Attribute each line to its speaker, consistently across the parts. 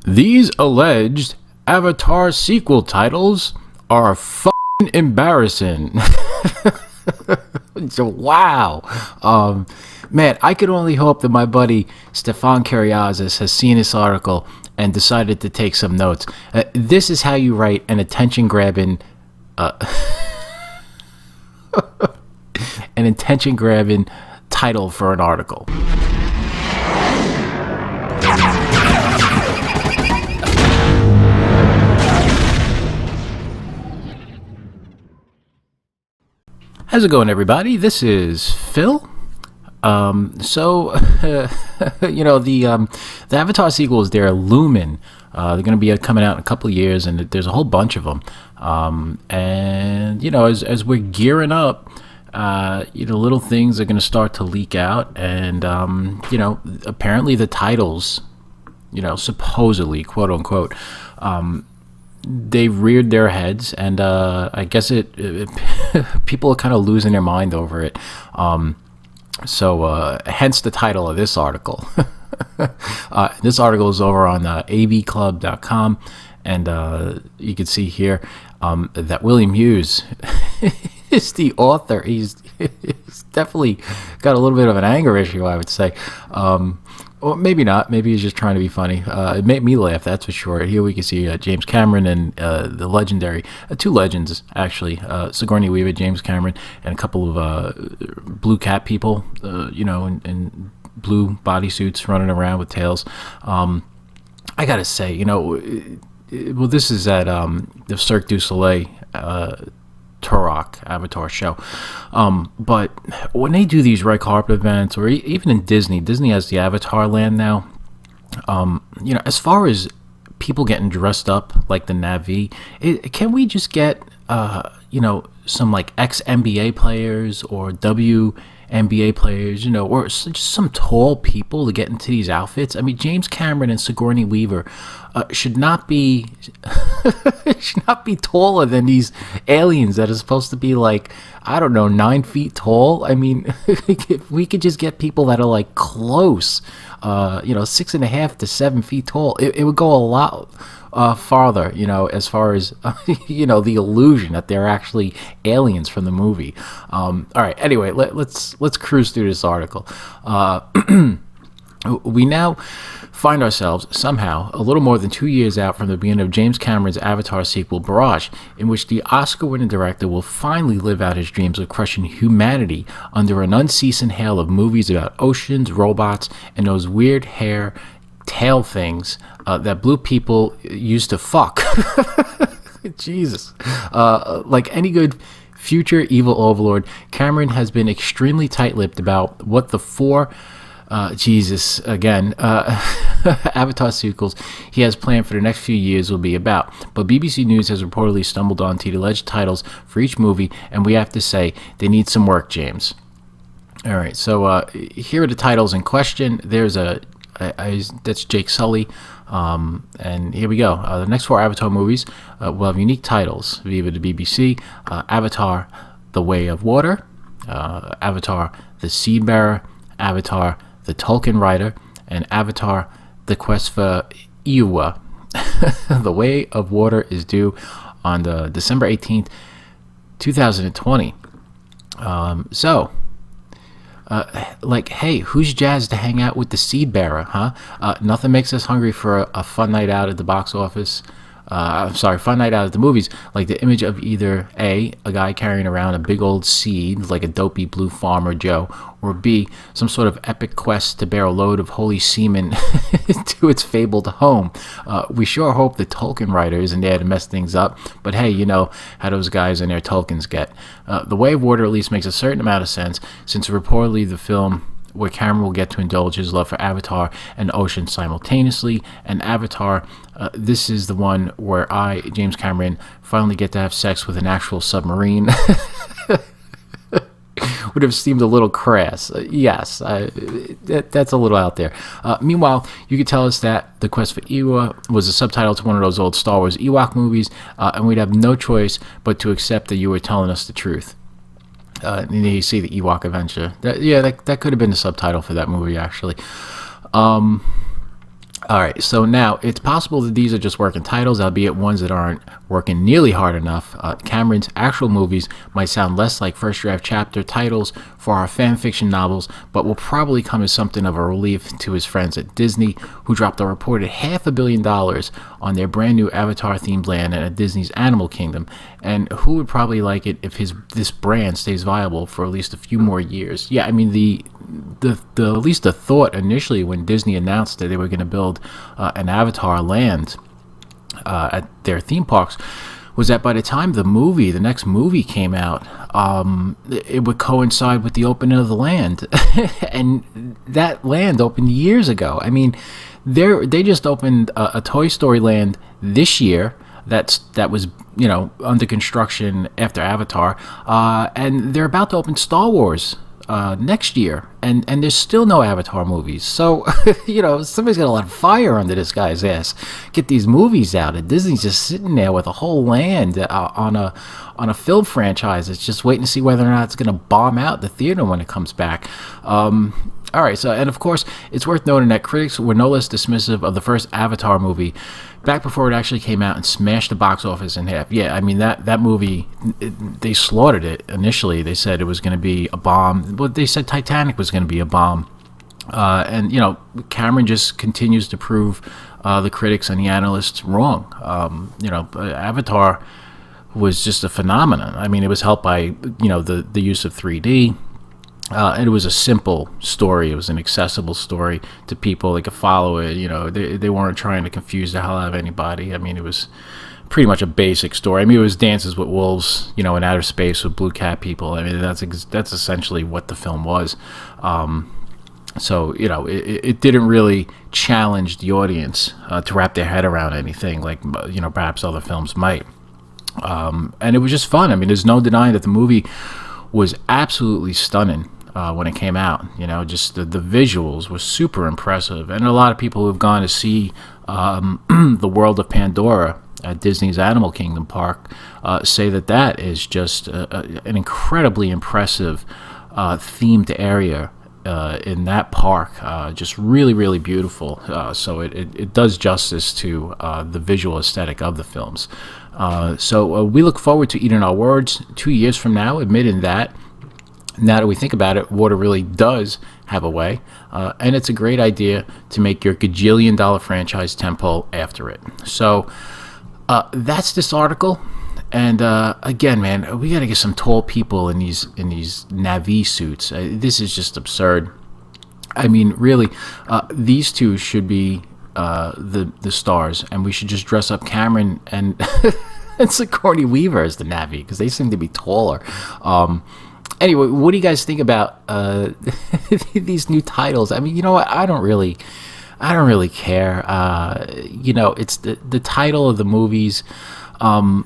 Speaker 1: These alleged Avatar sequel titles are fucking embarrassing. So, wow. Man, I could only hope that my buddy Stefan Kariazis has seen this article and decided to take some notes. This is how you write an attention-grabbing title for an article. How's it going, everybody? This is Phil. The Avatar sequels, they're looming. They're going to be coming out in a couple of years, and there's a whole bunch of them. As we're gearing up, little things are going to start to leak out, and apparently the titles, supposedly, quote unquote, they've reared their heads, and I guess people are kind of losing their mind over it. Hence the title of this article. This article is over on avclub.com, and you can see here that William Hughes is the author. He's definitely got a little bit of an anger issue, I would say. Or maybe not. Maybe he's just trying to be funny. It made me laugh, that's for sure. Here we can see James Cameron and the legendary, two legends, actually, Sigourney Weaver, James Cameron, and a couple of blue cat people, in blue bodysuits running around with tails. I gotta say, this is at the Cirque du Soleil Turok Avatar show, but when they do these red carpet events, or even in Disney has the Avatar Land now. As far as people getting dressed up like the Na'vi, can we just get some like ex-NBA players or WNBA players, or just some tall people to get into these outfits? I mean, James Cameron and Sigourney Weaver should not be taller than these aliens that are supposed to be 9 feet tall. I mean, if we could just get people that are like close, 6.5 to 7 feet tall, it would go a lot farther, as far as the illusion that they're actually aliens from the movie. All right, anyway, let's cruise through this article. We now find ourselves somehow a little more than 2 years out from the beginning of James Cameron's Avatar sequel Barrage, in which the Oscar-winning director will finally live out his dreams of crushing humanity under an unceasing hail of movies about oceans, robots, and those weird hair tail things that blue people used to fuck. Jesus. Like any good future evil overlord, Cameron has been extremely tight-lipped about what the four Avatar sequels he has planned for the next few years will be about. But BBC News has reportedly stumbled onto the alleged titles for each movie, and we have to say they need some work, James. All right, so here are the titles in question. There's that's Jake Sully, and here we go. The next four Avatar movies will have unique titles via the BBC: Avatar: The Way of Water, Avatar: The Seedbearer, Avatar: The Tolkien Rider, and Avatar: The Quest for Eywa. The Way of Water is due on the December 18th, 2020. Hey, who's jazzed to hang out with the Seedbearer, huh? Nothing makes us hungry for a fun night out at the box office. Fun night out at the movies, like the image of either A, a guy carrying around a big old seed, like a dopey blue farmer Joe, or B, some sort of epic quest to bear a load of holy semen to its fabled home. We sure hope the Tolkien writer isn't there to mess things up, but hey, you know how those guys and their Tolkiens get. The Way of Water at least makes a certain amount of sense, since reportedly the film where Cameron will get to indulge his love for Avatar and ocean simultaneously, and Avatar, this is the one where I, James Cameron, finally get to have sex with an actual submarine. Would have seemed a little crass. Yes, that's a little out there. Meanwhile, you could tell us that The Quest for Eywa was a subtitle to one of those old Star Wars Ewok movies, and we'd have no choice but to accept that you were telling us the truth. And you see the Ewok Adventure. That could have been the subtitle for that movie, actually. All right, so now it's possible that these are just working titles, albeit ones that aren't working nearly hard enough. Cameron's actual movies might sound less like first draft chapter titles for our fan fiction novels, but will probably come as something of a relief to his friends at Disney, who dropped a reported $500 million on their brand new Avatar-themed land at Disney's Animal Kingdom, and who would probably like it if this brand stays viable for at least a few more years. Yeah, I mean the at least the thought initially when Disney announced that they were going to build an Avatar land at their theme parks was that by the time the next movie came out, it would coincide with the opening of the land, and that land opened years ago. I mean, they just opened a Toy Story land this year. That was under construction after Avatar, and they're about to open Star Wars next year, and there's still no Avatar movies. So somebody's got a lot of fire under this guy's ass. Get these movies out, and Disney's just sitting there with a whole land on a film franchise. It's just waiting to see whether or not it's going to bomb out the theater when it comes back. All right, so, and of course, it's worth noting that critics were no less dismissive of the first Avatar movie back before it actually came out and smashed the box office in half. Yeah, I mean, that movie, they slaughtered it initially. They said it was going to be a bomb, but they said Titanic was going to be a bomb. And Cameron just continues to prove the critics and the analysts wrong. Avatar was just a phenomenon. I mean, it was helped by, the use of 3D. And it was a simple story. It was an accessible story to people. They could follow it. They weren't trying to confuse the hell out of anybody. I mean, it was pretty much a basic story. I mean, it was Dances with Wolves, in outer space with blue cat people. I mean, that's essentially what the film was. So, it didn't really challenge the audience to wrap their head around anything like, perhaps other films might. And it was just fun. I mean, there's no denying that the movie was absolutely stunning. When it came out, just the visuals were super impressive, and a lot of people who've gone to see the World of Pandora at Disney's Animal Kingdom park say that is just an incredibly impressive themed area in that park. Just really, really beautiful. So it does justice to the visual aesthetic of the films. So we look forward to eating our words 2 years from now, admitting that. Now that we think about it, water really does have a way, and it's a great idea to make your gajillion-dollar franchise tentpole after it. So that's this article, and again, man, we got to get some tall people in these Na'vi suits. This is just absurd. I mean, really, these two should be the stars, and we should just dress up Cameron and and Sigourney Weaver as the Na'vi because they seem to be taller. Anyway, what do you guys think about these new titles? I mean, you know what? I don't really care. It's the title of the movies. I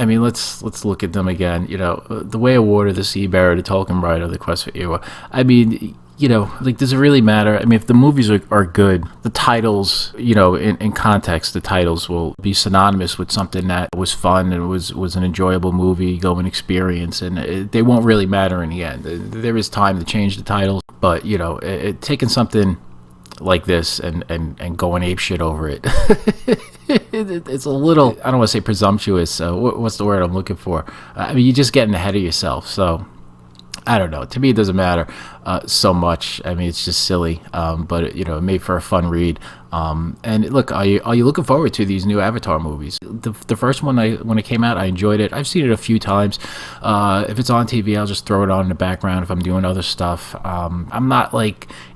Speaker 1: mean, let's look at them again. The Way of Water, The Sea Bearer, The Tolkien Rider, The Quest for Ewa. I mean, does it really matter? I mean, if the movies are good, the titles, in context, the titles will be synonymous with something that was fun and was an enjoyable movie-going experience, and they won't really matter in the end. There is time to change the titles, but, taking something like this and going apeshit over it, it's a little, I don't want to say presumptuous. What's the word I'm looking for? I mean, you're just getting ahead of yourself, so I don't know. To me, it doesn't matter so much. I mean, it's just silly, but it made for a fun read. And look, are you looking forward to these new Avatar movies? The first one, when it came out, I enjoyed it. I've seen it a few times. If it's on TV, I'll just throw it on in the background if I'm doing other stuff. I'm not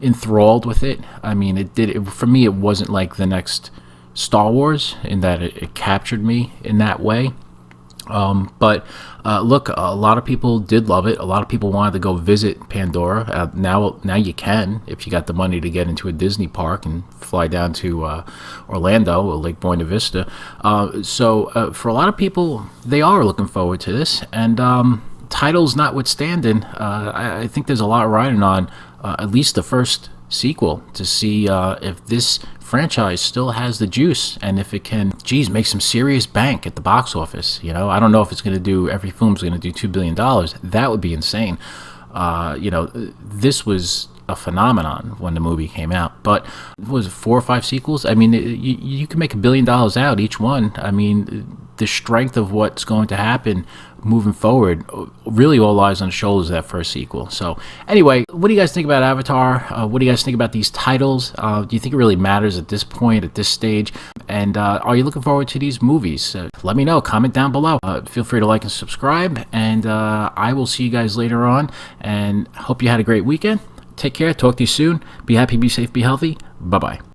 Speaker 1: enthralled with it. I mean, for me, it wasn't like the next Star Wars in that it captured me in that way. But look, a lot of people did love it. A lot of people wanted to go visit Pandora. Now you can, if you got the money to get into a Disney park and fly down to Orlando or Lake Buena Vista. So for a lot of people, they are looking forward to this. And titles notwithstanding, I think there's a lot riding on at least the first sequel to see if this franchise still has the juice and if it can make some serious bank at the box office. I don't know if it's going to do, every film's going to do $2 billion. That would be insane. This was a phenomenon when the movie came out. But was it 4 or 5 sequels? I mean, you can make $1 billion out each one. I mean, the strength of what's going to happen moving forward really all lies on the shoulders of that first sequel. So anyway, what do you guys think about Avatar? What do you guys think about these titles? Do you think it really matters at this point, at this stage? And are you looking forward to these movies? Let me know. Comment down below. Feel free to like and subscribe. And I will see you guys later on. And hope you had a great weekend. Take care. Talk to you soon. Be happy, be safe, be healthy. Bye-bye.